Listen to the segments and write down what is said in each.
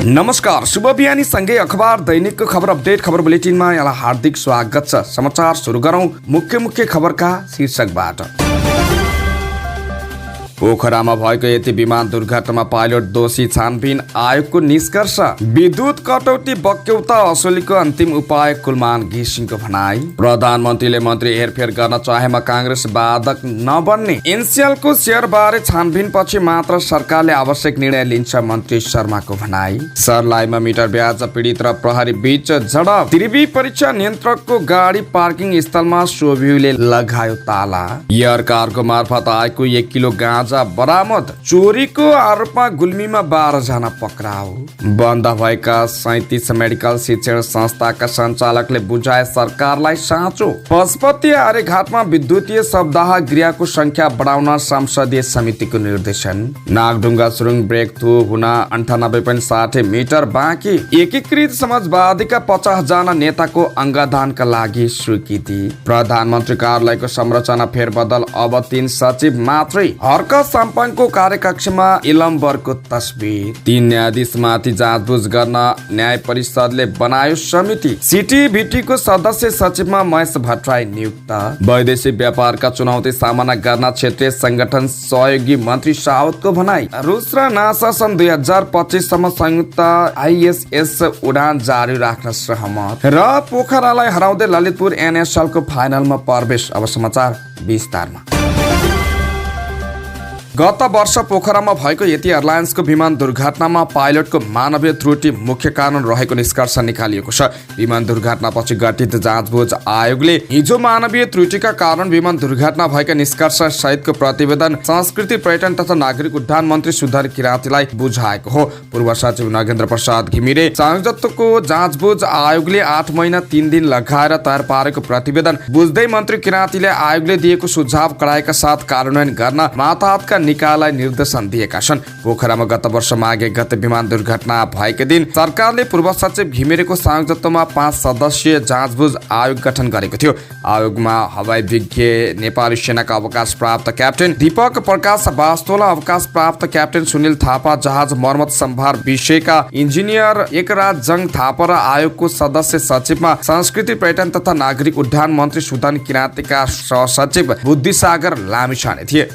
नमस्कार, शुभ बिहानी सँगै अखबार दैनिकको खबर अपडेट खबर बुलेटिनमा यहाँलाई हार्दिक स्वागत छ। समाचार सुरु गरौँ मुख्य खबरका शीर्षकबाट। पोखरामा भएको यति विमान दुर्घटनामा पाइलट दोषी, छानबिन आयोगको निष्कर्ष। विद्युत कटौती बक्यौता असुलीको अन्तिम उपाय, कुलमान घिसिङको भनाई। प्रधानमन्त्रीले मन्त्री हेरफेर गर्न चाहेमा काङ्ग्रेस बाधक नबन्ने। एनसीएलको शेयर बारे छानबिन पछि मात्र सरकारले आवश्यक निर्णय लिन्छ, मन्त्री शर्माको भनाई। सर्लाहीमा मिटर ब्याज पीडित र प्रहरी बीच झडप। त्रिवी परीक्षा नियन्त्रकको गाडी पार्किङ स्थलमा सोभियुले लगायो ताला। एयर कार्गो मार्फत आएको 1 किलो गाँजा बरामद। चोरीको आरोपमा गुल्मीमा 12 जना पक्राउ। बन्द भएका 37 मेडिकल शिक्षण संस्थाका सञ्चालकले बुझाए सरकारलाई साँचो। पशुपति आर्यघाटमा विद्युतीय सप्ताह गृहको संख्या बढाउन संसदीय समितिको निर्देशन। नागढुङ्गा सुरुङ ब्रेक थ्रु हुन 98.60 मिटर बाँकी। एकीकृत समाजवादीका 50 जना नेताको अङ्गदानका लागि स्वीकृति। प्रधानमन्त्री कार्यालयको संरचना फेरबदल, अब 3 सचिव मात्रै। हर्क साम्पाङको कार्यकक्षमा इलम्बरको तस्बिर। 3 न्यायाधीशमाथि जाँचबुझ गर्न न्याय परिषदले बनायो समिति। सिटिभिटीको सदस्य सचिवमा महेश भट्टराई नियुक्त। वैदेशिक व्यापारका चुनौती सामना गर्न क्षेत्रीय संगठन सहयोगी, मन्त्री साउदको भनाई। रुस र नासा सन् 2025 सम्म संयुक्त आइएसएस उडान जारी राख्न सहमत। र पोखरालाई हराउँदै ललितपुर एनएसएलको फाइनलमा प्रवेश। अब समाचार विस्तारमा। गत वर्ष पोखरामा भएको यति एयरलाइन्सको विमान दुर्घटनामा पाइलटको मानवीय त्रुटि मुख्य कारण रहेको निष्कर्ष निकालिएको छ। विमान दुर्घटनापछि गठित जाँचबुझ आयोगले हिजो मानवीय त्रुटिका कारण विमान दुर्घटना भएका निष्कर्ष सहितको प्रतिवेदन संस्कृति, पर्यटन तथा नागरिक उड्डयन मन्त्री सुधार किराँतीलाई बुझाएको हो। पूर्व सचिव नगेन्द्र प्रसाद घिमिरे संयोजकको जाँचबुझ आयोगले 8 महिना 3 दिन लगाएर तयार पारेको प्रतिवेदन बुझ्दै मन्त्री किराँतीले आयोगले दिएको सुझाव कडाइका साथ कार्यान्वयन गर्न मातहतका निकायलाई निर्देशन दिएका छन्। पोखरामा गत वर्ष माघे गते विमान दुर्घटना भएकै दिन सरकारले पूर्व सचिव घिमिरेको संयोजकत्वमा 5 सदस्यीय जाँचबुझ आयोग गठन गरेको थियो। आयोगमा हवाई विज्ञ, नेपाली सेनाका अवकाश प्राप्त क्याप्टेन दीपक प्रकाश वास्तोला, अवकाश प्राप्त क्याप्टेन सुनिल थापा, जहाज मर्मत सम्भार विषयका इन्जिनियर एकराज जङ थापा र आयोगको सदस्य सचिवमा संस्कृति, पर्यटन तथा नागरिक उड्डयन मन्त्री सुदन किराँतीका सहसचिव बुद्धिसागर लामिछाने थिए।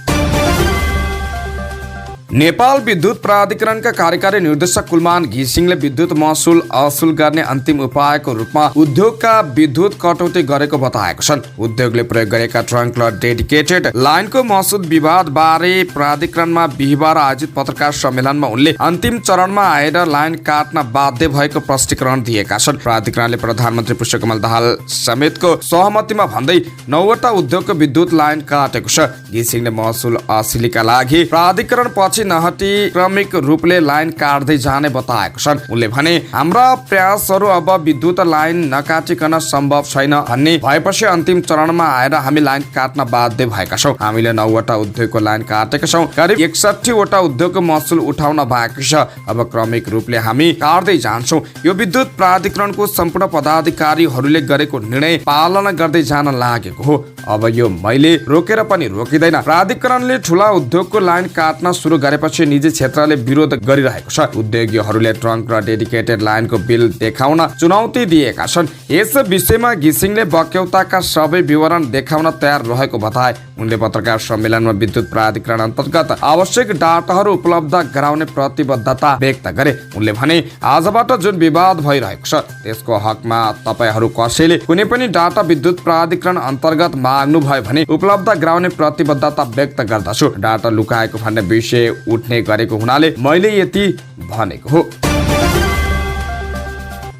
नेपाल विद्युत प्राधिकरणका कार्यकारी निर्देशक कुलमान घिसिङले विद्युत महसुल असुल गर्ने अन्तिम उपायको रूपमा उद्योगका विद्युत कटौती गरेको बताएको छन्। उद्योगले प्रयोग गरेका ट्रङ्क र डेडिकेटेड लाइनको महसुल विवाद बारे प्राधिकरणमा बिहिबार आयोजित पत्रकार सम्मेलनमा उनले अन्तिम चरणमा आएर लाइन काट्न बाध्य भएको प्रष्टीकरण दिएका छन्। प्राधिकरणले प्रधानमन्त्री पुष्पकमल दाहाल समेतको सहमतिमा भन्दै 9वटा उद्योगको विद्युत लाइन काटेको छ। घिसिङले महसुल असुलीका लागि प्राधिकरण पछि नहटी क्रमिक रूपले लाइन काट्दै जाने बताएको छन्। उनले भने, हाम्रा प्रयासहरू अब विद्युत लाइन नकाटिकन सम्भव छैन भन्ने भएपछि अन्तिम चरणमा आएर हामी लाइन काट्न बाध्य भएका छौँ। हामीले 9वटा उद्योगको लाइन काटेका छौँ। करिब 61वटा उद्योगको महसुल उठाउन बाँकी छ। अब क्रमिक रूपले हामी काट्दै जान्छौँ। यो विद्युत प्राधिकरणको सम्पूर्ण पदाधिकारीहरूले गरेको निर्णय पालना गर्दै जान लागेको हो। अब यो मैले रोकेर पनि रोकिँदैन। प्राधिकरणले ठुला उद्योगको लाइन काट्न सुरु गरेपछि निजी क्षेत्रले विरोध गरिरहेको छ। उद्योगीहरूले ट्रङ्क र डेडिकेटेड लाइनको बिल देखाउन चुनौती दिएका छन्। यस विषयमा घिसिङले बक्यौताका सबै विवरण देखाउन तयार रहेको बताए। उनले पत्रकार सम्मेलनमा विद्युत प्राधिकरण अन्तर्गत आवश्यक डाटाहरू उपलब्ध गराउने प्रतिबद्धता व्यक्त गरे। उनले भने, आजबाट जुन विवाद भइरहेको छ त्यसको हकमा तपाईहरू कसैले कुनै पनि डाटा विद्युत प्राधिकरण अन्तर्गत माग्नु भयो भने उपलब्ध गराउने प्रतिबद्धता व्यक्त गर्दछु। डाटा लुकाएको भन्ने विषय उठ्ने गरेको हुनाले मैले यति भनेको हो।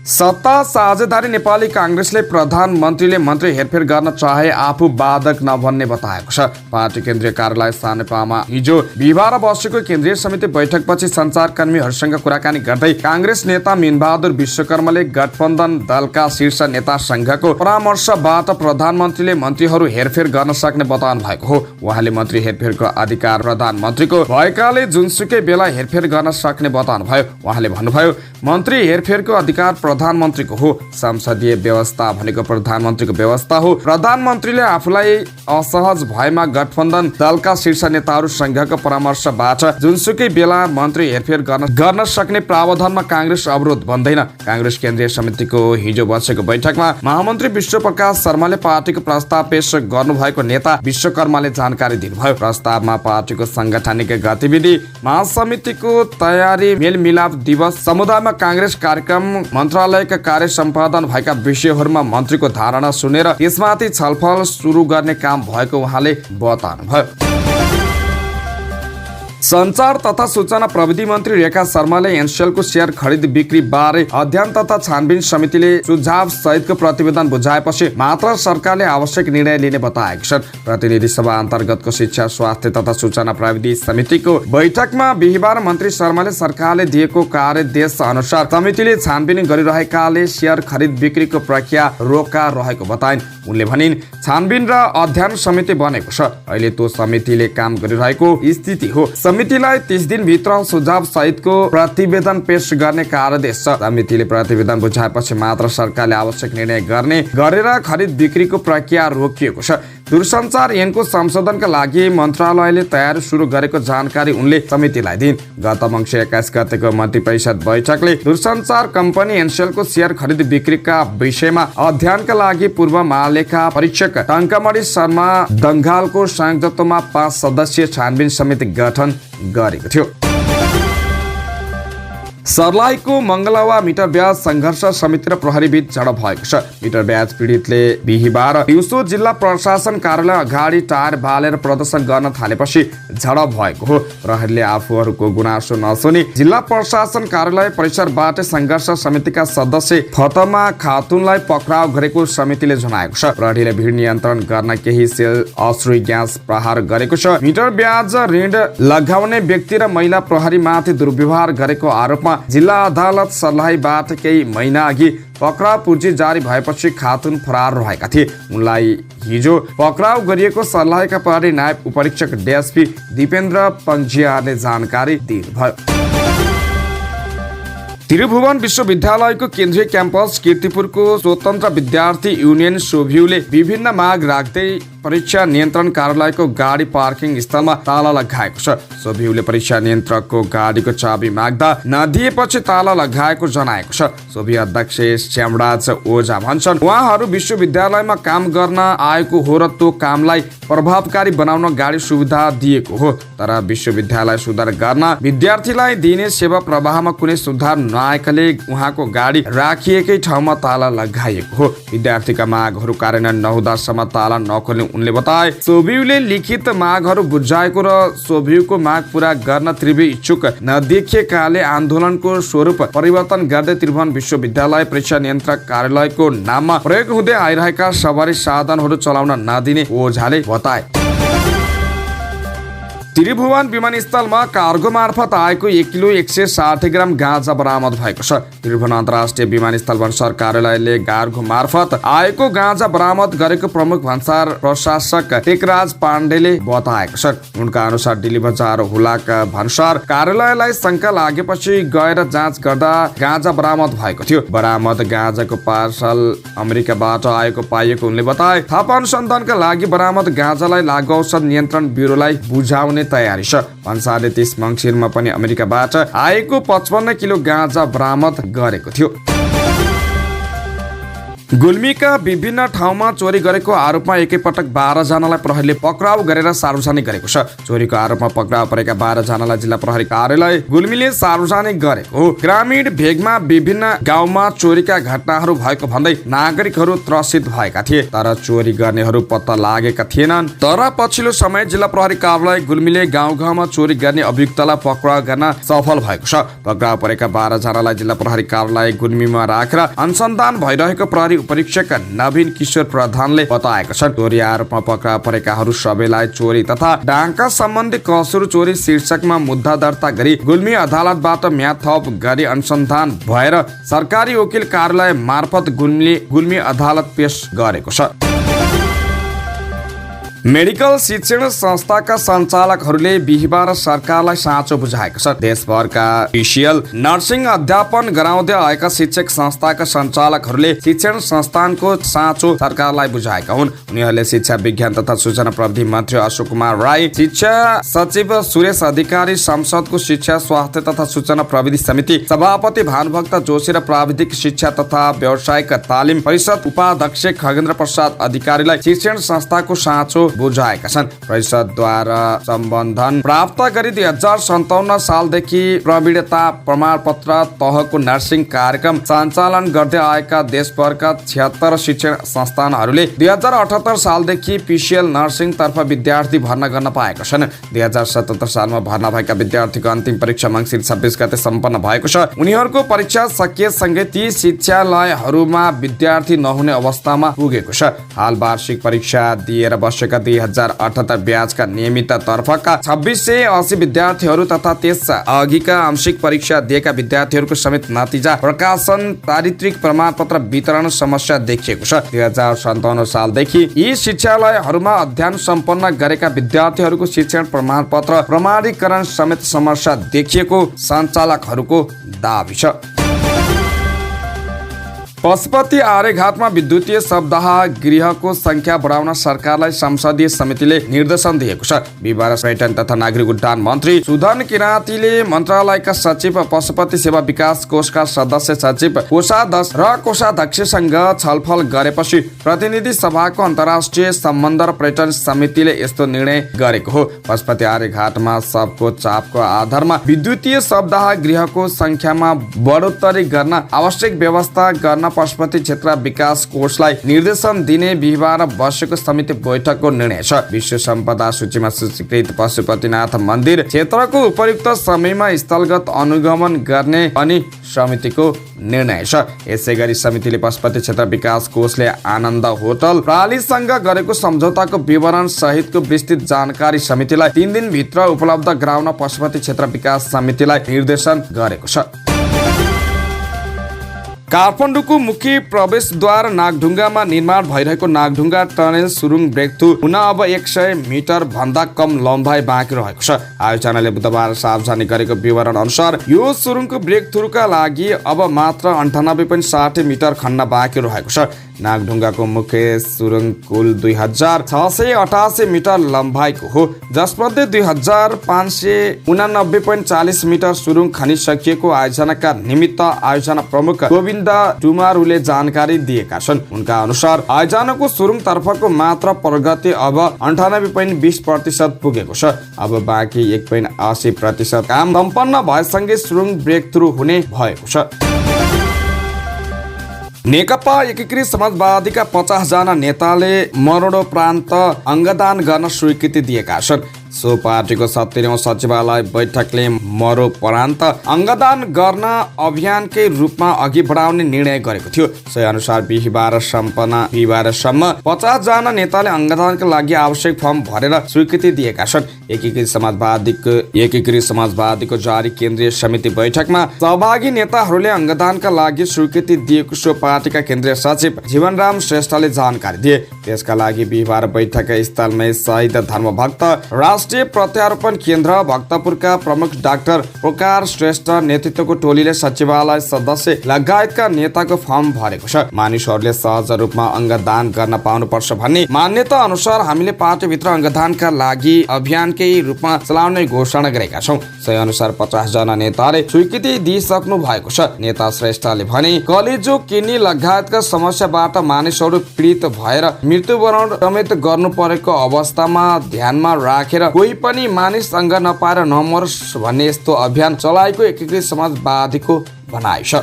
सत्ता साझेदारी नेपाली काङ्ग्रेसले प्रधानमन्त्रीले मन्त्री हेरफेर गर्न चाहे आफू बाधक नभन्ने बताएको छ। पार्टी केन्द्रीय कार्यालय सानेपामा हिजो बिहिबार बसेको केन्द्रीय समिति बैठकपछि सञ्चारकर्मीहरूसँग कुराकानी गर्दै काङ्ग्रेस नेता मीनबहादुर विश्वकर्माले गठबन्धन दलका शीर्ष नेता संघको परामर्शबाट प्रधानमन्त्रीले मन्त्रीहरू हेरफेर गर्न सक्ने बताउनु भएको हो। उहाँले मन्त्री हेरफेरको अधिकार प्रधानमन्त्रीको भएकाले जुनसुकै बेला हेरफेर गर्न सक्ने बताउनु भयो। उहाँले भन्नुभयो, मन्त्री हेरफेरको अधिकार प्रधानमन्त्रीको हो। संसदीय व्यवस्था भनेको प्रधानमन्त्रीको व्यवस्था हो। प्रधानमन्त्रीले आफूलाई असहज भएमा गठबन्धन दलका शीर्ष नेताहरूसँगको परामर्शबाट जुनसुकै बेला मन्त्री हेरफेर गर्न सक्ने प्रावधानमा काङ्ग्रेस अवरोध बन्दैन। काङ्ग्रेस केन्द्रीय समितिको हिजो बसेको बैठकमा महामन्त्री विश्वप्रकाश शर्माले पार्टीको प्रस्ताव पेश गर्नुभएको नेता विश्वकर्माले जानकारी दिनुभयो। प्रस्तावमा पार्टीको सांगठनिक गतिविधि, महासमितिको तयारी, मेलमिलाप दिवस, समुदायमा काङ्ग्रेस कार्यक्रम, मन्त्रालयका कार्य सम्पादन भएका विषयहरूमा मन्त्रीको धारणा सुनेर त्यसमाथि छलफल सुरु गर्ने काम भएको उहाँले बताउनुभयो। सञ्चार तथा सूचना प्रविधि मन्त्री रेखा शर्माले एनसेलको शेयर खरिद बिक्री बारे अध्ययन तथा छानबिन समितिले सुझाव सहितको प्रतिवेदन बुझाएपछि मात्र सरकारले आवश्यक निर्णय लिने बताएका छन्। प्रतिनिधि सभा अन्तर्गतको शिक्षा, स्वास्थ्य तथा सूचना प्रविधि समितिको बैठकमा बिहिबार मन्त्री शर्माले सरकारले दिएको कार्यदेश अनुसार समितिले छानबिन गरिरहेकाले शेयर खरिद बिक्रीको प्रक्रिया रोका रहेको बताइन्। उनले भनिन्, छानबिन र अध्ययन समिति बनेको छ, अहिले त्यो समितिले काम गरिरहेको स्थिति हो। समितिलाई 30 दिनभित्र सुझाव सहितको प्रतिवेदन पेश गर्ने कार्यदेश छ। समितिले प्रतिवेदन बुझाएपछि मात्र सरकारले आवश्यक निर्णय गरेर खरिद बिक्रीको प्रक्रिया रोकिएको छ। दूरसञ्चार ऐनको संशोधनका लागि मन्त्रालयले तयारी सुरु गरेको जानकारी उनले समितिलाई दिइन्। गत मङ्सिर 21 गतेको मन्त्री परिषद बैठकले दूरसञ्चार कम्पनी एनसेलको शेयर खरिद बिक्रीका विषयमा अध्ययनका लागि पूर्व महालेखा परीक्षक टङ्कमणि शर्मा दङ्गालको संयोजकत्वमा 5 सदस्यीय छानबिन समिति गठन गरेको थियो। सर्लाहीको मङ्गलवा मिटर ब्याज सङ्घर्ष समिति र प्रहरी बीच झडप भएको छ। मिटर ब्याज पीडितले बिहिबार दिउँसो जिल्ला प्रशासन कार्यालय अगाडि टायर बालेर प्रदर्शन गर्न थालेपछि झडप भएको हो। प्रहरीले आफूहरूको गुनासो नसुनी जिल्ला प्रशासन कार्यालय परिसरबाट सङ्घर्ष समितिका सदस्य फतमा खातुनलाई पक्राउ गरेको समितिले जनाएको छ। प्रहरीले भिड नियन्त्रण गर्न केही सेल अश्रु ग्यास प्रहार गरेको छ। मिटर ब्याज ऋण लगाउने व्यक्ति र महिला प्रहरीमाथि दुर्व्यवहार गरेको आरोपमा जिल्ला अदालत सर्लाहीबाट केही महिना अघि पक्राउ पूर्जी जारी भएपछि खातुन फरार रहेका थिए। उनलाई हिजो पक्राउ गरिएको सर्लाहीका प्रहरी नायब उपरीक्षक डीएसपी दिपेन्द्र पङ्जियारले जानकारी दिनुभयो। त्रिभुवन विश्वविद्यालयको केन्द्रीय क्याम्पस कीर्तिपुरको स्वतन्त्र विद्यार्थी युनियन सोभियुले विभिन्न माग राख्दै परीक्षा नियन्त्रण कार्यालयको गाडी पार्किङ स्थलमा ताला लगाएको छ। सोभियुले परीक्षा नियन्त्रकको गाडीको चाबी माग्दा नदिएपछि ताला लगाएको जनाएको छ। सोभियु अध्यक्ष श्यामराज ओझा भन्छन्, उहाँहरू विश्वविद्यालयमा काम गर्न आएको हो र त्यो कामलाई प्रभावकारी बनाउन गाडी सुविधा दिएको हो। तर विश्वविद्यालय सुधार गर्न विद्यार्थीलाई दिने सेवा प्रवाहमा कुनै सुधार नआएकाले उहाँको गाडी राखिएकै ठाउँमा ताला लगाइएको हो। विद्यार्थीका मागहरू कार्यान्वयन नहुँदासम्म ताला नखोल्ने उनले बताए। सोभियुले लिखित मागहरू बुझाएको र सोभियुको माग पूरा गर्न तीव्र इच्छुक नदेखिएकाले आन्दोलनको स्वरूप परिवर्तन गर्दै त्रिभुवन विश्वविद्यालय परीक्षा नियन्त्रक कार्यालयको नाममा प्रयोग हुँदै आइरहेका सवारी साधनहरू चलाउन नदिने ओझाले बताए। त्रिभुवन विमानस्थलमा कार्गो मार्फत आएको 1 किलो 160 ग्राम गाँजा बरामद भएको छ। त्रिभुवन अन्तर्राष्ट्रिय विमानस्थल भन्सार कार्यालयले कार्गो मार्फत आएको गाँजा बरामद गरेको प्रमुख भन्सार प्रशासक टेकराज पाण्डेले बताएको छ। उनका अनुसार दिल्ली बजार हुलाक भन्सार कार्यालयलाई शङ्का लागेपछि गएर जाँच गर्दा गाँजा बरामद भएको थियो। बरामद गाँजाको पार्सल अमेरिकाबाट आएको पाइएको उनले बताए। थप अनुसन्धानका लागि बरामद गाँजालाई लागु औषध नियन्त्रण ब्युरोलाई बुझाउने तयारी छ। भन्सारले 30 मङ्सिरमा पनि अमेरिकाबाट आएको 55 किलो गाँजा बरामद गरेको थियो। गुल्मीका विभिन्न ठाउँमा चोरी गरेको आरोपमा एकैपटक 12 जनालाई प्रहरीले पक्राउ गरेर सार्वजनिक गरेको छ। चोरीको आरोपमा पक्राउ परेका 12 जनालाई जिल्ला प्रहरी कार्यालय गुल्मीले सार्वजनिक गरेको हो। ग्रामीण भेगमा विभिन्न गाउँमा चोरीका घटनाहरू भएको भन्दै नागरिकहरू त्रसित भएका थिए, तर चोरी गर्नेहरू पत्ता लागेका थिएनन्। तर पछिल्लो समय जिल्ला प्रहरी कार्यालय गुल्मीले गाउँ गाउँमा चोरी गर्ने अभियुक्तलाई पक्राउ गर्न सफल भएको छ। पक्राउ परेका 12 जनालाई जिल्ला प्रहरी कार्यालय गुल्मीमा राखेर अनुसन्धान भइरहेको प्रहरी उपरीक्षक नवीन किशोर प्रधानले बताएका छन्। चोरी आरोपमा पक्राउ परेकाहरू सबैलाई चोरी तथा डाङ्का सम्बन्धी कसुर चोरी शीर्षकमा मुद्दा दर्ता गरी गुल्मी अदालतबाट म्याद थप गरी अनुसन्धान भएर सरकारी वकिल कार्यालय मार्फत गुल्मी अदालत पेश गरेको छ। मेडिकल शिक्षण संस्थाका सञ्चालकहरूले बिहिबार सरकारलाई साँचो बुझाएको छ। देशभरका पीसीएल नर्सिङ अध्यापन गराउँदै आएका शिक्षक संस्थाका सञ्चालकहरूले शिक्षण संस्थानको साँचो सरकारलाई बुझाएका हुन्। उनीहरूले शिक्षा विज्ञान तथा सूचना प्रविधि मन्त्री अशोक कुमार राई, शिक्षा सचिव सुरेश अधिकारी, संसदको शिक्षा स्वास्थ्य तथा सूचना प्रविधि समिति सभापति भानुभक्त जोशी र प्राविधिक शिक्षा तथा व्यावसायिक तालिम परिषद उपाध्यक्ष खगेन्द्र प्रसाद अधिकारीलाई शिक्षण संस्थाको साँचो बुझाएका छन्। परिषदद्वारा सम्बन्धन प्राप्त गरी 2057 सालदेखि प्रवीणता प्रमाणपत्र तहको नर्सिङ कार्यक्रम सञ्चालन गर्दै आएका देशभरका 76 शिक्षण संस्थानहरूले 2078 सालदेखि पीसीएल नर्सिङ तर्फ विद्यार्थी भर्ना गर्न पाएका छन्। 2077 सालमा भर्ना भएका विद्यार्थीको अन्तिम परीक्षा मङ्सिर 26 गते सम्पन्न भएको छ। उनीहरूको परीक्षा सकिएसँगै ती शिक्षालयहरूमा विद्यार्थी नहुने अवस्थामा पुगेको छ। हाल वार्षिक परीक्षा दिएर बसेका 2078 ब्याजका नियमित तर्फका 2680 विद्यार्थीहरू तथा त्यस अघिका आंशिक परीक्षा दिएका विद्यार्थीहरूको समेत नतिजा प्रकाशन चारित्रिक प्रमाणपत्र वितरण समस्या देखिएको छ। 2057 सालदेखि यी शिक्षालयहरूमा अध्ययन सम्पन्न गरेका विद्यार्थीहरूको शिक्षण प्रमाणपत्र प्रमाणीकरण समेत समस्या देखिएको सञ्चालकहरूको दाबी छ। पशुपति आर्यघाटमा विद्युतीय शवदाह गृहको संख्या बढाउन सरकारलाई संसदीय समितिले निर्देशन दिएको छ। बिहिबार पर्यटन तथा नागरिक उड्डयन मन्त्री सुधन किराँतीले मन्त्रालयका सचिव, पशुपति सेवा विकास कोषका सदस्य सचिव, कोषाध्यक्ष र कोषाध्यक्षसँग छलफल गरेपछि प्रतिनिधि सभाको अन्तर्राष्ट्रिय सम्बन्ध र पर्यटन समितिले यस्तो निर्णय गरेको हो। पशुपति आर्यघाटमा शवको चापको आधारमा विद्युतीय शवदाह गृहको संख्यामा बढोत्तरी गर्न आवश्यक व्यवस्था गर्न पशुपति क्षेत्र विकास कोषलाई निर्देशन दिने बिहिबार बसेको समिति बैठकको निर्णय छ। विश्व सम्पदा सूचीमा सूचीकृत पशुपतिनाथ मन्दिर क्षेत्रको उपयुक्त समयमा स्थलगत अनुगमन गर्ने पनि समितिको निर्णय छ। यसैगरी समितिले पशुपति क्षेत्र विकास कोषले आनन्द होटल प्रालीसँग गरेको सम्झौताको विवरण सहितको विस्तृत जानकारी समितिलाई 3 दिनभित्र उपलब्ध गराउन पशुपति क्षेत्र विकास समितिलाई निर्देशन गरेको छ। काठमाडौँको मुख्य प्रवेशद्वार नागढुङ्गामा निर्माण भइरहेको नागढुङ्गा टनेल सुरुङ ब्रेकथ्रु हुन अब 100 मिटर भन्दा कम लम्बाइ बाँकी रहेको छ। आयोजनाले बुधबार सार्वजनिक गरेको विवरण अनुसार यो सुरुङको ब्रेकथ्रुका लागि अब मात्र 98.60 मिटर खन्न बाँकी रहेको छ। नागढुङ्गाको मुख्य सुरुङ कुल 2688 मिटर लम्बाइको हो, जसमध्ये 2589.40 मिटर सुरुङ खनिसकिएको आयोजनाका निमित्त आयोजना प्रमुख गोविन्द डुमारुले जानकारी दिएका छन्। उनका अनुसार आयोजनाको सुरुङ तर्फको मात्र प्रगति अब 98.20% पुगेको छ। अब बाँकी 1.80% काम सम्पन्न भएसँगै सुरुङ ब्रेकथ्रु हुने भएको छ। नेकपा एकीकृत समाजवादीका 50 जना नेताले मरणोपरान्त अङ्गदान गर्न स्वीकृति दिएका छन्। सो पार्टीको 70औं सचिवालय बैठकले मरणोपरान्त अङ्गदान गर्न अभियानकै रूपमा अघि बढाउने निर्णय गरेको थियो। सो अनुसार बिहिबारसम्म 50 जना नेताले अङ्गदानका लागि आवश्यक फर्म भरेर स्वीकृति दिएका छन्। एकीकृत समाजवादीको जारी केन्द्रीय समिति बैठकमा सहभागी नेताहरूले अङ्गदानका लागि स्वीकृति दिएको सो पार्टीका केन्द्रीय सचिव जीवनराम श्रेष्ठले जानकारी दिए। त्यसका लागि बिहिबार बैठक स्थलमै शहीद धर्मभक्त राष्ट्रिय प्रत्यारोपण केन्द्र भक्तपुरका प्रमुख डाक्टर प्रकार श्रेष्ठ नेतृत्वको टोलीले सचिवालय सदस्य लगायतका नेताको फर्म भरेको छ। मानिसहरूले सहज रूपमा अङ्गदान गर्न पाउनुपर्छ भन्ने मान्यता अनुसार हामीले पार्टीभित्र अङ्गदानका लागि अभियानकै रूपमा चलाउने घोषणा गरेका छौँ। सही अनुसार 50 जना नेताले स्वीकृति दिइसक्नु भएको छ। नेता श्रेष्ठले भने कलेजो किडनी लगायतका समस्याबाट मानिसहरू पीडित भएर मृत्युवरण समेत गर्नु परेको अवस्थामा ध्यानमा राखेर कोही पनि मानिस अङ्ग नपाएर नमरोस् भन्ने यस्तो अभियान चलाएको एकीकृत समाजवादीको भनाइ छ।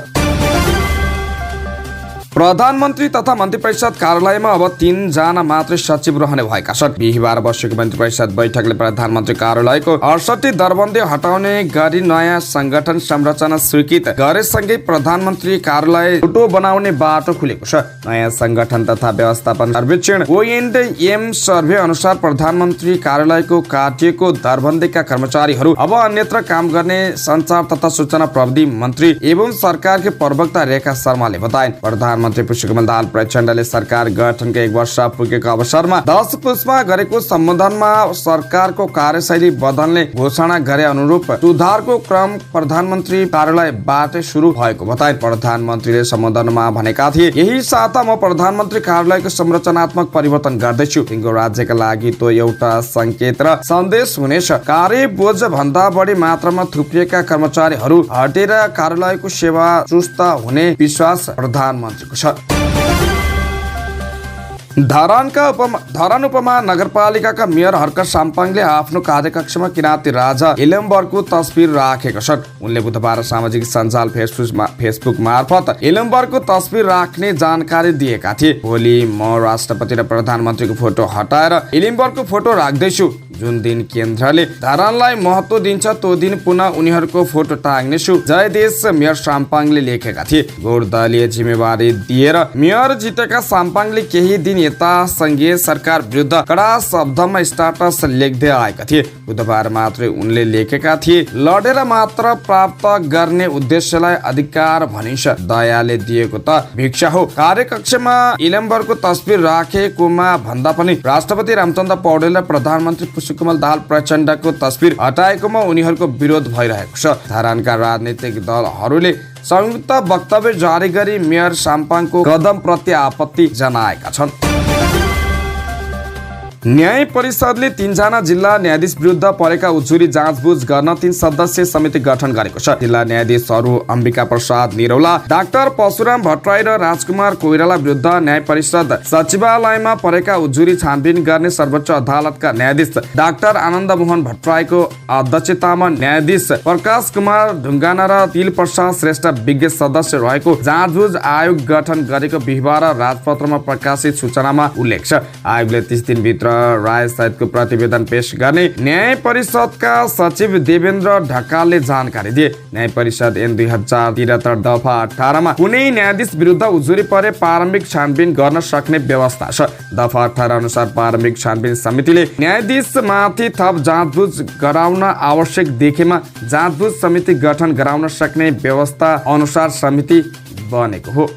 प्रधानमन्त्री तथा मन्त्री परिषद कार्यालयमा अब 3 जना मात्रै सचिव रहने भएका छन्। बिहिबार बसेको मन्त्री परिषद बैठकले प्रधानमन्त्री कार्यालयको 68 दरबन्दी हटाउने गरी नयाँ संगठन संरचना स्वीकृत गरेसँगै प्रधानमन्त्री कार्यालय छुटो बनाउने बाटो खुलेको छ। नयाँ संगठन तथा व्यवस्थापन सर्वेक्षण O&M सर्वे अनुसार प्रधानमन्त्री कार्यालयको काटिएको दरबन्दीका कर्मचारीहरू अब अन्यत्र काम गर्ने संचार तथा सूचना प्रविधि मन्त्री एवं सरकारकी प्रवक्ता रेखा शर्माले बताइन्। प्रधानमन्त्री पुष्पकमल दाहाल प्रचण्डले सरकार गठनको 1 वर्ष पुगेको अवसरमा 10 पुसमा गरेको सम्बोधनमा सरकारको कार्यशैली बदल्ने घोषणा गरे अनुरूप सुधारको क्रम प्रधानमन्त्री कार्यालयबाट सुरु भएको बताए। प्रधानमन्त्रीले सम्बोधनमा भनेका थिए, यही साता म प्रधानमन्त्री कार्यालयको संरचनात्मक परिवर्तन गर्दैछु। तिनको राज्यका लागि त्यो एउटा संकेत र सन्देश हुनेछ। कार्य बोझ भन्दा बढी मात्रामा थुप्रिएका कर्मचारीहरू हटेर कार्यालयको सेवा चुस्त हुने विश्वास प्रधानमन्त्रीको छ। धरान उपमा नगरपालिकाका मेयर हर्क साम्पाङले आफ्नो कार्यकक्षमा किराँती राजा इलम्बरको तस्बिर राखेका छन्। उनले बुधबार सामाजिक सञ्जाल फेसबुक मार्फत इलम्बरको तस्बिर राख्ने जानकारी दिएका थिए। भोलि म राष्ट्रपति र प्रधानमन्त्रीको फोटो हटाएर इलम्बरको फोटो राख्दैछु। जुन दिन केन्द्रले धरानलाई महत्त्व दिन्छ त्यो दिन पुनः उनीहरूको फोटो टाङ्नेछु। जय देश मेयर साम्पाङले लेखेका थिए। गैरदलीय जिम्मेवारी दिएर मेयर जितेका साम्पाङले केही दिन यता संघीय सरकार विरुद्ध कडा शब्दमा स्ट्याटस लेख्दै आएका थिए। बुधबार मात्रै उनले लेखेका थिए, लडेर मात्र प्राप्त गर्ने उद्देश्यलाई अधिकार भनिन्छ, दयाले दिएको त भिक्षा हो। कार्यकक्षमा इलम्बरको तस्बिर राखेकोमा भन्दा पनि राष्ट्रपति रामचन्द्र पौडेल र प्रधानमन्त्री पुष्पकमल दाहाल प्रचण्डको तस्बिर हटाएकोमा उनीहरूको विरोध भइरहेको छ। धरानका राजनीतिक दलहरूले संयुक्त वक्तव्य जारी गरी मेयर साम्पाङको कदमप्रति आपत्ति जनाएका छन्। न्याय परिषदले 3 जना जिल्ला न्यायाधीश विरुद्ध परेका उजुरी जाँचबुझ गर्न 3 सदस्यीय समिति गठन गरेको छ। जिल्ला न्यायाधीशहरू अम्बिका प्रसाद निरौला, डाक्टर परशुराम भट्टराई र राजकुमार कोइराला विरुद्ध न्याय परिषद सचिवालयमा परेका उजुरी छानबिन गर्ने सर्वोच्च अदालतका न्यायाधीश डाक्टर आनन्द मोहन भट्टराईको अध्यक्षतामा न्यायाधीश प्रकाश कुमार ढुङ्गाना र तिल प्रसाद श्रेष्ठ विज्ञ सदस्य रहेको जाँचबुझ आयोग गठन गरेको बिहिबार राजपत्रमा प्रकाशित सूचनामा उल्लेख छ। आयोगले 30 दिनभित्र राय सहितको प्रतिवेदन पेश गर्ने न्याय परिषदका सचिव देवेन्द्र ढकालले जानकारी दिए। न्याय परिषद ऐन 2073 दफा 18 मा कुनै न्यायाधीश विरुद्ध उजुरी परे प्रारम्भिक छानबिन गर्न सक्ने व्यवस्था छ। दफा 18 अनुसार प्रारम्भिक छानबिन समितिले न्यायाधीश माथि थप जाँचबुझ गराउन आवश्यक देखेमा जाँचबुझ समिति गठन गराउन सक्ने व्यवस्था अनुसार समिति बनेको हो।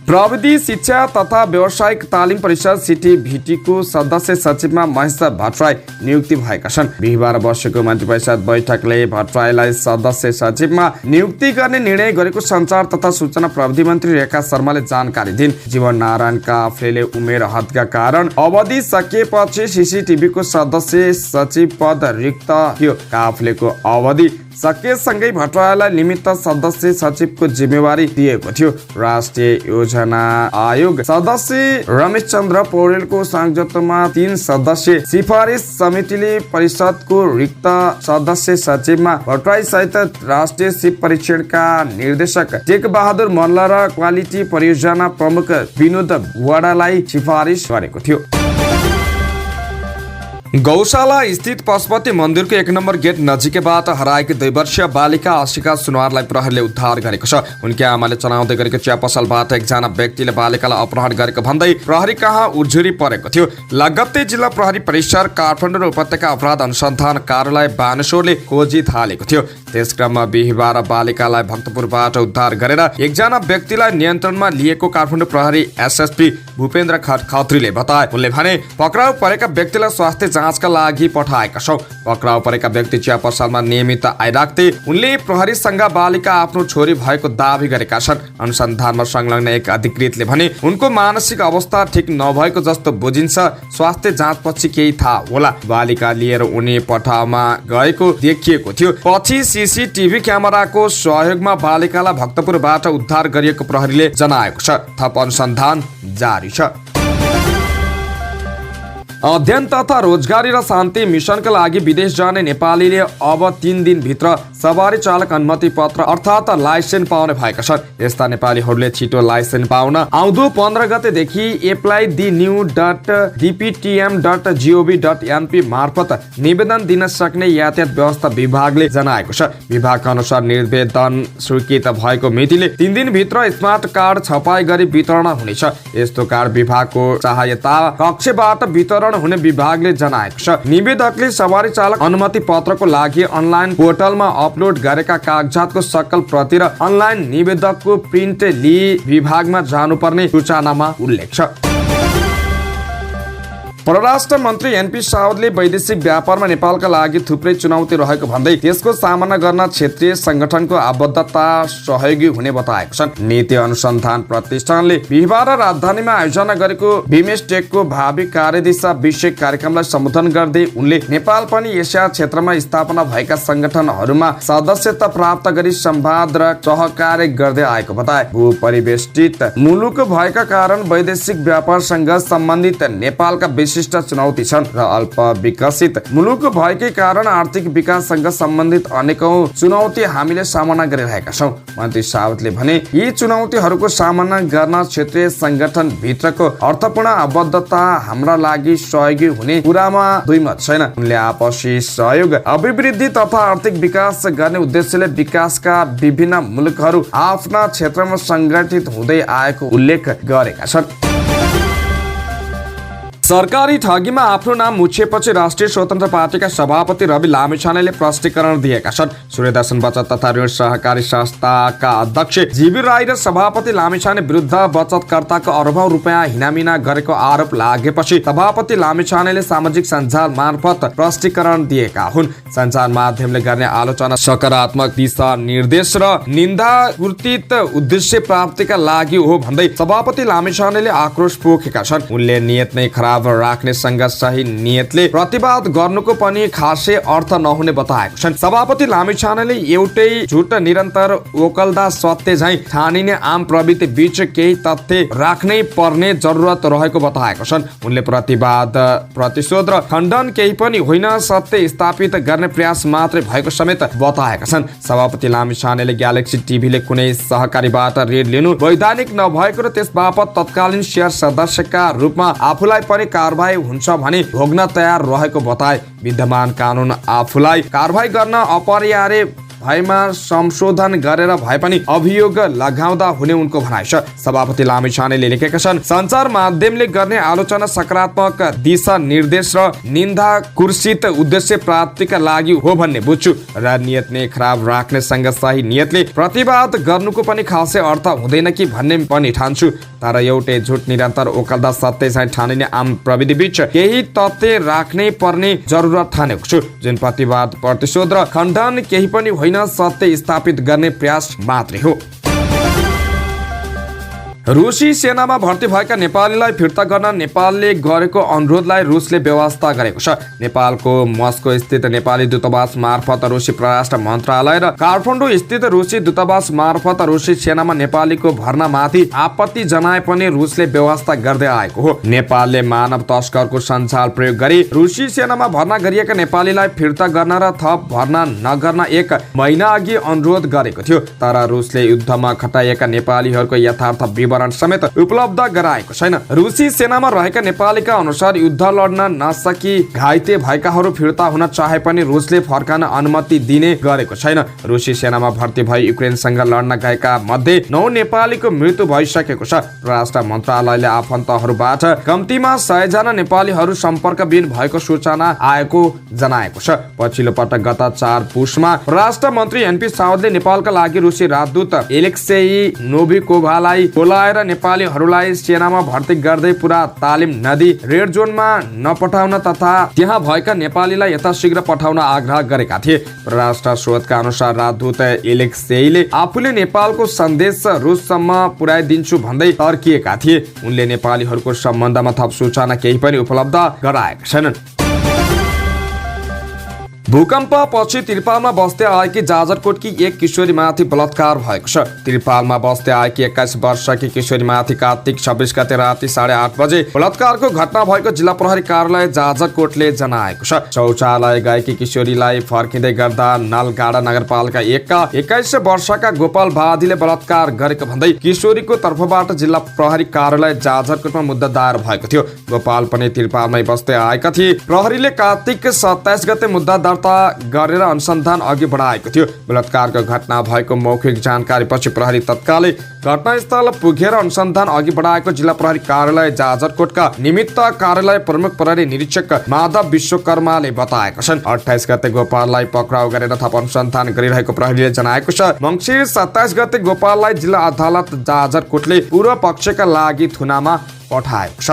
प्रविधि शिक्षा तथा व्यावसायिक तालिम परिषद सिटिभिटीको सदस्य सचिवमा महेश भट्टराई नियुक्ति भएका छन्। बिहिबार बसेको मन्त्री परिषद बैठकले भट्टराईलाई सदस्य सचिवमा नियुक्ति गर्ने निर्णय गरेको सञ्चार तथा सूचना प्रविधि मन्त्री रेखा शर्माले जानकारी दिन्। जीवन नारायण काफ्लेले उमेर हदका कारण अवधि सकिएपछि सीसीटीभीको सदस्य सचिव पद रिक्त थियो। काफ्लेको अवधि सकेसँगै भट्टराईलाई निमित्त सदस्य सचिवको जिम्मेवारी दिएको थियो। राष्ट्रिय योजना आयोग सदस्य रमेश चन्द्र पौडेलको संयोजकत्वमा 3 सदस्यीय सिफारिस समितिले परिषदको रिक्त सदस्य सचिवमा भट्टराई सहित राष्ट्रिय सिप परीक्षणका निर्देशक टेक बहादुर मल्ल र क्वालिटी परियोजना प्रमुख विनोद वाडालाई सिफारिस गरेको थियो। गौशाला स्थित पशुपति मन्दिरको 1 नम्बर गेट नजिकैबाट हराएकी 2 वर्षीय बालिका आशिका सुनवारलाई प्रहरीले उद्धार गरेको छ। उनकी आमाले चलाउँदै गरेको चिया पसलबाट एकजना व्यक्तिले बालिकालाई अपहरण गरेको भन्दै प्रहरी कहाँ उजुरी परेको थियो। लगत्तै जिल्ला प्रहरी परिसर काठमाडौँ र उपत्यका अपराध अनुसन्धान कार्यालय बानेश्वरले खोजी थालेको थियो। त्यसक्रममा बिहिबार बालिकालाई भक्तपुरबाट उद्धार गरेर एकजना व्यक्तिलाई नियन्त्रणमा लिएको काठमाडौँ प्रहरी एसएसपी भूपेन्द्र खत्रीले बताए। उनले भने, पक्राउ परेका व्यक्तिलाई स्वास्थ्य जाँचका लागि पठाएका छौँ। पक्राउ परेका व्यक्ति चिया पसलमा नियमित आइराख्थे। उनले प्रहरीसँग बालिका आफ्नो छोरी भएको दावी गरेका छन्। अनुसन्धानमा संलग्न एक अधिकृतले भने, उनको मानसिक अवस्था ठिक नभएको जस्तो बुझिन्छ। स्वास्थ्य जाँचपछि केही थाहा होला। बालिका लिएर उनी पठाउमा गएको देखिएको थियो। पछि सीसीटीभी क्यामेराको सहयोगमा बालिकालाई भक्तपुरबाट उद्धार गरिएको प्रहरीले जनाएको छ। थप अनुसन्धान जारी छ। अध्ययन तथा रोजगारी र शान्ति मिशनका लागि विदेश जाने नेपालीले अब 3 दिनभित्र सवारी चालक अनुमति पत्र अर्थात् लाइसेन्स पाउने भएका छन्। यस्ता नेपालीहरूले छिटो लाइसेन्स पाउन आउँदो 15 गतेदेखि apply.dptm.gov.np मार्फत निवेदन दिन सक्ने यातायात व्यवस्था विभागले जनाएको छ। विभागका अनुसार निवेदन स्वीकृत भएको मितिले 3 दिनभित्र स्मार्ट कार्ड छपाई गरी वितरण हुनेछ। यस्तो कार्ड विभागको सहायता कक्षबाट वितरण वितरण हुने विभागले जनाएको छ। निवेदकले सवारी चालक अनुमति पत्रको लागि अनलाइन पोर्टलमा अपलोड गरेका कागजातको सकल प्रति र अनलाइन निवेदकको प्रिन्ट लिई विभागमा जानुपर्ने सूचनामा उल्लेख छ। परराष्ट्र मन्त्री एनपी साउदले वैदेशिक व्यापारमा नेपालका लागि थुप्रै चुनौती रहेको भन्दै त्यसको सामना गर्न क्षेत्रीय संगठनको आबद्धता सहयोगी हुने बताएको छन्। नीति अनुसन्धान प्रतिष्ठानले बिहिबार राजधानीमा आयोजना गरेको बिमस्टेकको भावी कार्यदिशा विषयक कार्यक्रमलाई सम्बोधन गर्दै उनले नेपाल पनि एसिया क्षेत्रमा स्थापना भएका संगठनहरूमा सदस्यता प्राप्त गरी संवाद र सहकार्य गर्दै आएको बताए। भूपरिवेष्टित मुलुक भएका कारण वैदेशिक व्यापारसँग सम्बन्धित नेपालका विशिष्ट चुनौती छन् र अल्प विकसित मुलुक भएकै कारण आर्थिक विकाससँग सम्बन्धित अनेकौं चुनौती हामीले सामना गरिरहेका छौं। मन्त्री साउदले भने यी चुनौतीहरूको सामना गर्न क्षेत्रीय संगठन भित्रको अर्थपूर्ण आबद्धता हाम्रा लागि सहयोगी हुने कुरामा दुई मत छैन। उनले आपसी सहयोग, अभिवृद्धि तथा आर्थिक विकास गर्ने उद्देश्यले विकासका विभिन्न मुलुकहरू आफ्ना क्षेत्रमा संगठित हुँदै आएको उल्लेख गरेका छन्। सरकारी ठगीमा आफ्नो नाम मुछिएपछि राष्ट्रिय स्वतन्त्र पार्टीका सभापति रवि लामिछानेले प्रष्टीकरण दिएका छन्। सूर्यदर्शन बचत तथा ऋण सहकारी संस्थाका अध्यक्ष जीवी राई र सभापति लामिछाने विरुद्ध बचतकर्ताको अरबौं रुपियाँ हिनामिना गरेको आरोप लागेपछि सभापति लामिछानेले सामाजिक सञ्जाल मार्फत प्रष्टीकरण दिएका हुन्। सञ्चार माध्यमले गर्ने आलोचना सकारात्मक दिशा निर्देश र निन्दापूर्तित उद्देश्य प्राप्तिका लागि हो भन्दै सभापति लामिछानेले आक्रोश पोखेका छन्। उनले नियत नै खराब राख्नेसँग सही नियतले प्रतिवाद गर्नुको पनि खासै अर्थ नहुने बताएको छन्। सभापति लामिछानेले एउटै झुट निरन्तर ओकल्दा सत्य झैं ठानिने आम प्रवृत्ति बीच केही तथ्य राख्नै पर्ने जरुरत रहेको बताएको छन्। उनले प्रतिवाद, प्रतिशोध र खण्डन केही पनि होइन, सत्य स्थापित गर्ने प्रयास मात्रै भएको समेत बताएका छन्। सभापति लामिछानेले ग्यालेक्सी टिभीले कुनै सहकारीबाट ऋण लिनु वैधानिक नभएको र त्यसबापत तत्कालीन शेयर सदस्यका रूपमा आफूलाई पनि कारबाही हुन्छ भने भोग्न तयार रहेको बताए। विद्यमान कानून आफूलाई कारबाही गर्न अपरिहार्य भएमा संशोधन गरेर भए पनि अभियोग लगाउँदा हुने उनको भनाइ छ। सभापति लामिछानेले लेखेका छन्, सञ्चार माध्यमले गर्ने आलोचना सकारात्मक दिशा निर्देश र निन्दा कुर्सित उद्देश्य प्राप्तिका लागि हो भन्ने बुझ्छु र नियत नै खराब राख्नेसँग सही नियतले प्रतिवाद गर्नुको पनि खासै अर्थ हुँदैन कि भन्ने पनि ठान्छु। तर एउटै झुट निरन्तर ओकल्दा सत्य चाहिँ ठानिने आम प्रविधि बीच केही तथ्य राख्नै पर्ने जरुरत ठानेको छु। जुन प्रतिवाद, प्रतिशोध र खण्डन केही पनि होइन, सत्य स्थापित गर्ने प्रयास मात्रै हो। रुसी सेनामा भर्ती भएका नेपालीलाई फिर्ता गर्न नेपालले गरेको अनुरोधलाई रुसले व्यवस्था गरेको छ। नेपालको मस्को स्थित नेपाली दूतावास मार्फत रुसी परराष्ट्र मन्त्रालय र काठमाडौँ स्थित रुसी दूतावास मार्फत रुसी सेनामा नेपालीको भर्नामाथि आपत्ति जनाए पनि रुसले व्यवस्था गर्दै आएको हो। नेपालले मानव तस्करको सञ्जाल प्रयोग गरी रुसी सेनामा भर्ना गरिएका नेपालीलाई फिर्ता गर्न र थप भर्ना नगर्न 1 महिना अघि अनुरोध गरेको थियो। तर रुसले युद्धमा खटाइएका नेपालीहरूको यथार्थ समेत उपलब्ध गराएको छैन। रुसी सेनामा रहेका नेपालीका अनुसार युद्ध लड्न नसकी घाइते भएकाहरू फिर्ता हुन चाहे पनि रुसले फर्कान अनुमति दिने गरेको छैन। रुसी सेनामा भर्ती भई युक्रेनसँग लड्न गएका मध्ये 9 नेपालीको मृत्यु भइसकेको छ। परराष्ट्र मन्त्रालयले आफन्तहरूबाट कम्तीमा 100 जना नेपालीहरू सम्पर्कविहीन भएको सूचना आएको जनाएको छ। पछिल्लो पटक गत 4 पुसमा परराष्ट्र मन्त्री एनपी साउदले नेपालका लागि रुसी राजदूत एलेक्सेई नोभिकोभालाई बोलाएर नेपालीहरूलाई सेनामा भर्ती गर्दै पुरा तालिम नदी रेड जोनमा नपठाउन तथा त्यहाँ भएका नेपालीलाई यथाशीघ्र पठाउन आग्रह गरेका थिए। परराष्ट्र स्रोतका अनुसार राजदूत एलेक्सेईले आफूले नेपालको सन्देश रुससम्म पुर्याइदिन्छु भन्दै तर्किएका थिए। उनले नेपालीहरूको सम्बन्धमा थप सूचना केही पनि उपलब्ध गराएका छैनन्। भूकम्प पछि त्रिपालमा बस्दै आएकी जाजरकोटकी एक किशोरीमाथि बलात्कार भएको छ। त्रिपालमा बस्दै आएकी 21 वर्षकी किशोरीमाथि कार्तिक 26 गते राति 8:30 बजे बलात्कारको घटना भएको जिल्ला प्रहरी कार्यालय जाजरकोटले जनाएको छ। शौचालय गएकी किशोरीलाई फर्किँदै गर्दा नलगाडा नगरपालिका 1 का 21 वर्षका गोपाल बादीले बलात्कार गरेको भन्दै किशोरीको तर्फबाट जिल्ला प्रहरी कार्यालय जाजरकोटमा मुद्दा दायर भएको थियो। गोपाल पनि त्रिपालमै बस्दै आएका थिए। प्रहरीले कार्तिक 27 गते मुद्दा दर्ता गरेर अनुसन्धान अघि बढाएको थियो। बलात्कारको घटना भएको मौखिक जानकारीपछि प्रहरी तत्कालै घटनास्थल पुगेर अनुसन्धान अघि बढाएको जिल्ला प्रहरी कार्यालय जाजरकोटका निमित्त कार्यालय प्रमुख प्रहरी निरीक्षक माधव विश्वकर्माले बताएका छन्। 28 गते गोपाललाई पक्राउ गरेर थप अनुसन्धान गरिरहेको प्रहरीले जनाएको छ। मङ्सिर 27 गते गोपाललाई जिल्ला अदालत जाजरकोटले पूर्व पक्षका लागि थुनामा पठाएको छ।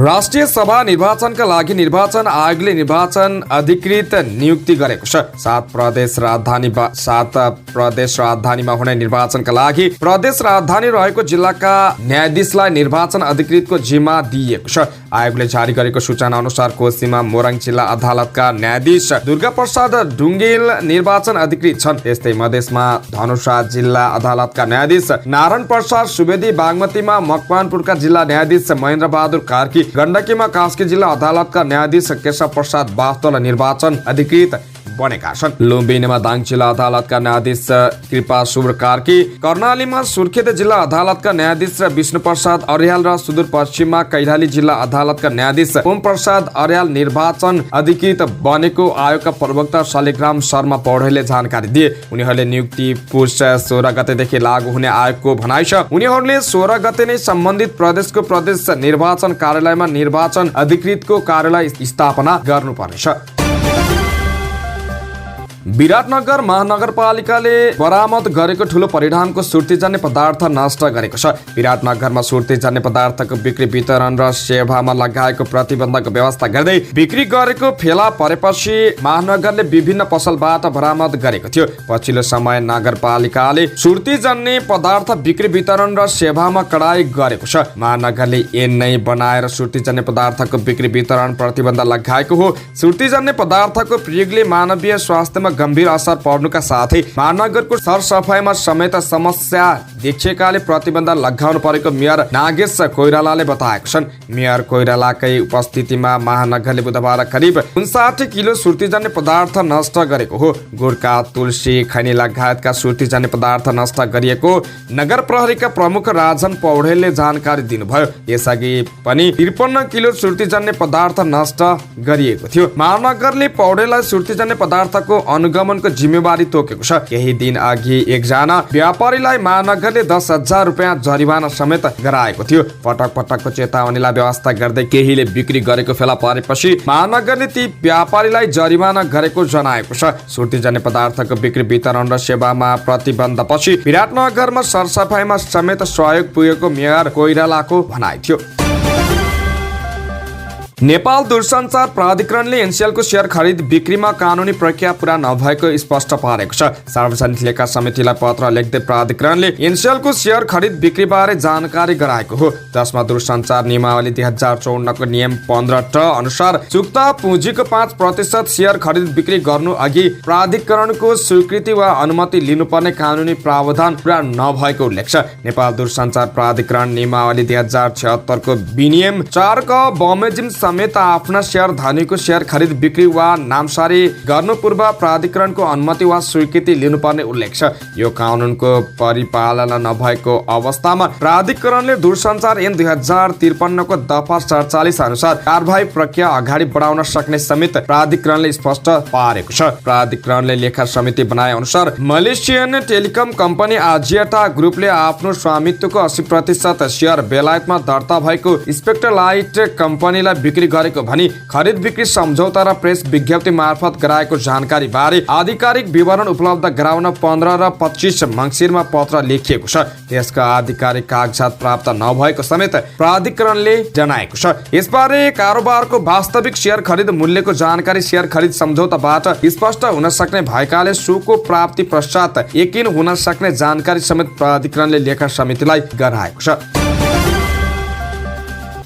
राष्ट्रिय सभा निर्वाचनका लागि निर्वाचन आयोगले निर्वाचन अधिकृत नियुक्ति गरेको छ। 7 प्रदेश राजधानीमा हुने निर्वाचनका लागि प्रदेश राजधानी रहेको जिल्लाका न्यायाधीशलाई निर्वाचन अधिकृतको जिम्मा दिइएको छ। आयोगले जारी गरेको सूचना अनुसार कोसीमा मोरङ जिल्ला अदालतका न्यायाधीश दुर्गा प्रसाद ढुङ्गेल निर्वाचन अधिकृत छन्। त्यस्तै मधेसमा धनुषा जिल्ला अदालतका न्यायाधीश नारायण प्रसाद सुवेदी, बागमतीमा मकवानपुरका जिल्ला न्यायाधीश महेन्द्र बहादुर कार्की, गण्डकीमा कास्की जिल्ला अदालतका न्यायाधीश केशव प्रसाद वास्तव निर्वाचन अधिकृत बनेका छन्। लुम्बिनीमा दाङ जिल्ला अदालतका न्यायाधीश कृपा सुब्र कार्की, कर्णालीमा सुर्खेत जिल्ला अदालतका न्यायाधीश विष्णु प्रसाद अर्याल र सुदूरपश्चिममा कैलाली जिल्ला अदालतका न्यायाधीश ओम प्रसाद अर्याल निर्वाचन अधिकृत बनेको आयोगका प्रवक्ता शालिग्राम शर्मा पौडेलले जानकारी दिए। उनीहरूले नियुक्ति पुष 16 गतेदेखि लागू हुने आयोगको भनाइ छ। उनीहरूले 16 गते नै सम्बन्धित प्रदेशको प्रदेश निर्वाचन कार्यालयमा निर्वाचन अधिकृतको कार्यालय स्थापना गर्नुपर्नेछ। विराटनगर महानगरपालिकाले बरामद गरेको ठूलो परिमाणको सुर्तीजन्य पदार्थ नष्ट गरेको छ। विराटनगरमा सुर्तीजन्य पदार्थको बिक्री वितरण र सेवामा लगाएको प्रतिबन्धको व्यवस्था गर्दै बिक्री गरेको फेला परेपछि महानगरले विभिन्न पसलबाट बरामद गरेको थियो। पछिल्लो समय नगरपालिकाले सुर्तीजन्य पदार्थ बिक्री वितरण र सेवामा कडाई गरेको छ। महानगरले ऐन नै बनाएर सुर्तीजन्य पदार्थको बिक्री वितरण प्रतिबन्ध लगाएको हो। सुर्तीजन्य पदार्थको प्रयोगले मानवीय स्वास्थ्यमा गम्भीर असर पर्नुका साथै महानगरको सरसफाइमा समेत समस्या देखिएकाले प्रतिबन्ध लगाउनु परेको मेयर नागेश कोइरालाले बताएका छन्। मेयर कोइरालाकै उपस्थितिमा महानगरले बुधबार करिब 59 किलो सुर्तीजन्य पदार्थ नष्ट गरेको हो। गुड्का, तुलसी, खैनी लगायतका सुर्तीजन्य पदार्थ नष्ट गरिएको नगर प्रहरीका प्रमुख राजन पौडेलले जानकारी दिनुभयो। यसअघि पनि 53 किलो सुर्तीजन्य पदार्थ नष्ट गरिएको थियो। महानगरले पौडेललाई सुर्तीजन्य पदार्थको अनुगमनको जिम्मेवारी तोकेको छ। केही दिन अघि एकजना व्यापारीलाई महानगरले 10,000 रुपियाँ जरिवाना समेत गराएको थियो। पटक पटकको चेतावनीलाई व्यवस्था गर्दै केहीले बिक्री गरेको फेला परेपछि महानगरले ती व्यापारीलाई जरिवाना गरेको जनाएको छ। सुर्तीजन्य पदार्थको बिक्री वितरण र सेवामा प्रतिबन्धपछि विराटनगरमा सरसफाइमा समेत सहयोग पुगेको मेयर कोइरालाको भनाइ थियो। नेपाल दूरसञ्चार प्राधिकरणले एनसीएलको शेयर खरिद बिक्रीमा कानुनी प्रक्रिया पूरा नभएको स्पष्ट पारेको छ। सार्वजनिक लेखा समितिलाई पत्र लेख्दै प्राधिकरणले एनसीएलको शेयर खरिद बिक्रीबारे जानकारी गराएको हो। जसमा दूरसञ्चार नियमावली 2054 को नियम 15 अनुसार चुक्ता पुँजीको 5% शेयर खरिद बिक्री गर्नु अघि प्राधिकरणको स्वीकृति वा अनुमति लिनुपर्ने कानुनी प्रावधान पूरा नभएको उल्लेख छ। नेपाल दूरसञ्चार प्राधिकरण नियमावली 2076 को विनियम 4 क बमोजिम समेत आफ्ना शेयर धनीको शेयर खरिद बिक्री वा नामसारी गर्नु पूर्व प्राधिकरणको अनुमति वा स्वीकृति लिनुपर्ने उल्लेख छ। यो कानुनको परिपालना नभएको अवस्थामा प्राधिकरणले दूरसञ्चार ऐन 2053 को दफा 47 अनुसार कारबाही प्रक्रिया अगाडि बढाउन सक्ने समेत प्राधिकरणले स्पष्ट पारेको छ। प्राधिकरणले लेखा समिति बनाए अनुसार मलेसियन टेलिकम कम्पनी आजियाटा ग्रुपले आफ्नो स्वामित्वको 80% शेयर बेलायतमा दर्ता भएको स्पेक्ट्रलाइट कम्पनीलाई बिक्री गरेको भनी खरिद बिक्री सम्झौता र प्रेस विज्ञप्ति मार्फत गराएको जानकारी बारे आधिकारिक विवरण उपलब्ध गराउन 15 र 25 मङ्सिरमा पत्र लेखिएको छ। त्यसका आधिकारिक कागजात प्राप्त नभएको समेत प्राधिकरणले जनाएको छ। यसबारे कारोबारको वास्तविक शेयर खरिद मूल्यको जानकारी शेयर खरिद सम्झौताबाट स्पष्ट हुन सक्ने भएकाले सोको प्राप्ति पश्चात यकिन हुन सक्ने जानकारी समेत प्राधिकरणले लेखा समितिलाई गराएको छ।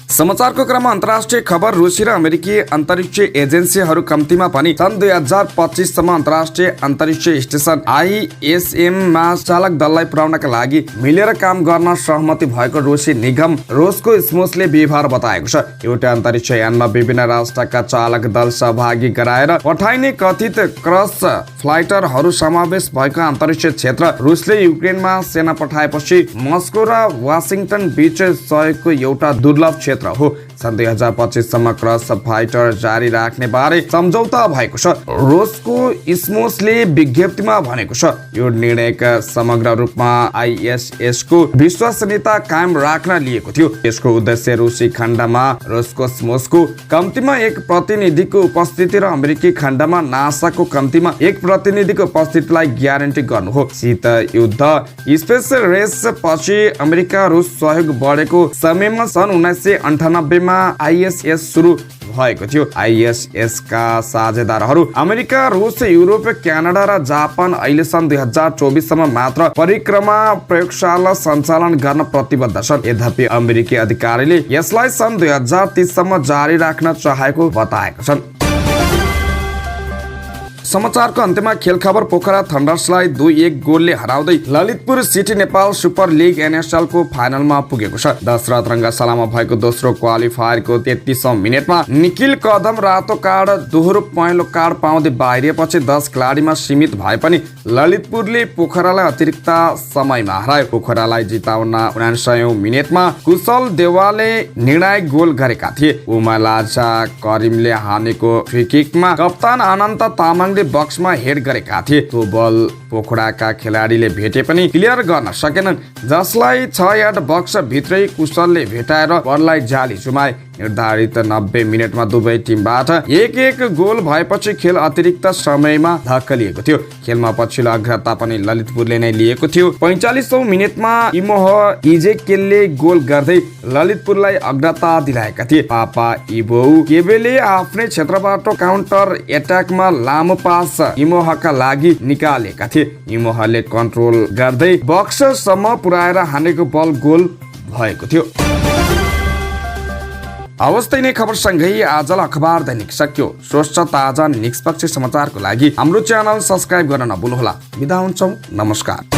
समाचारको क्रममा अन्तर्राष्ट्रिय खबर रुसी र अमेरिकी अन्तरिक्ष एजेन्सीहरू कम्तीमा पनि सन् 2025 सम्म अन्तर्राष्ट्रिय अन्तरिक्ष स्टेसन आइएसएममा चालक दललाई पुर्याउनका लागि मिलेर काम गर्न सहमति भएको रुसी निगम रोस्कोस्मोसले बिहिबार बताएको छ। एउटा अन्तरिक्ष यानमा विभिन्न राष्ट्रका चालक दल सहभागी गराएर पठाइने कथित क्रस फ्लाइटरहरू समावेश भएको अन्तरिक्ष क्षेत्र रुसले युक्रेनमा सेना पठाएपछि मस्को र वासिङटन बीच सहयोगको एउटा दुर्लभ क्षेत्र हो। सन् 2025 सम्म क्रस फाइटर जारी राख्ने बारे सम्झौता भएको छ। रोस्को इस्मोसले विज्ञप्तिमा भनेको छ। यो निर्णयका समग्र रूपमा ISS को विश्वसनीयता कायम राख्न लिएको थियो। यसको उद्देश्य रुसी खण्डमा रोस्कोस्मोसको कम्तीमा एक प्रतिनिधिको उपस्थिति र अमेरिकी खण्डमा नासाको कम्तीमा एक प्रतिनिधिको उपस्थितिलाई ग्यारेन्टी गर्नु हो। शीत युद्ध स्पेस रेस पछि अमेरिका रुस सहयोग बढेको समयमा सन् 1998 मा ISS सुरु भएको थियो। ISS का साझेदारहरू अमेरिका, रुस, युरोप, क्यानाडा र जापान अहिले सन् 2024 सम्म मात्र परिक्रमा प्रयोगशाला सञ्चालन गर्न प्रतिबद्ध छन्। यद्यपि अमेरिकी अधिकारीले यसलाई सन् 2030 सम्म जारी राख्न चाहेको बताएका छन्। समाचारको अन्त्यमा खेल खबर। पोखरा थन्डर्सलाई 2-1 गोलले हराउँदै Lalitpur city Nepal super league NSL को फाइनलमा पुगेको छ। दशरथ रङ्गशालामा भएको दोस्रो क्वालिफायरको 33औं मिनेटमा निखिल कदम रातो कार्ड दोहोरो पहेँलो कार्ड पाउँदै बाहिरिएपछि 10 खेलाडीमा सीमित भए पनि ललितपुरले पोखरालाई अतिरिक्त समयमा हरायो। पोखरालाई जिताउन 79औं मिनेटमा कुशल देवालले निर्णायक गोल गरेका थिए। उमलाजा करिमले हानेको फ्री किकमा कप्तान अनन्त तामाङले बक्समा हेड गरेका थिए। त्यो बल पोखराका खेलाडीले भेटे पनि क्लियर गर्न सकेनन्, जसलाई 6 यार्ड बक्स भित्रै कुशलले भेटाएर बललाई जाली जुमाए। निर्धारित 90 मिनेटमा दुवै टिमबाट 1-1 गोल भएपछि खेल अतिरिक्त समयमा धक्कलिएको थियो। खेलमा पछिल्लो अग्रता पनि ललितपुरले नै लिएको थियो। 45औं मिनेटमा इमोह इजेकेलले गोल गर्दै ललितपुरलाई अग्रता दिलाएका थिए। पापा इबो केबेले आफ्नै क्षेत्रबाट काउन्टर एट्याकमा लामो पास इमोहका लागि निकालेका थिए। इमोहले कन्ट्रोल गर्दै बक्ससम्म पुर्याएर हानेको बल गोल भएको थियो। अवस्था नै खबरसँगै आजलाई अखबार दैनिक सक्यो। स्वस्थ ताजा निष्पक्ष समाचारको लागि हाम्रो च्यानल सब्स्क्राइब गर्न नभुल्नुहोला। बिदा हुन्छौँ, नमस्कार।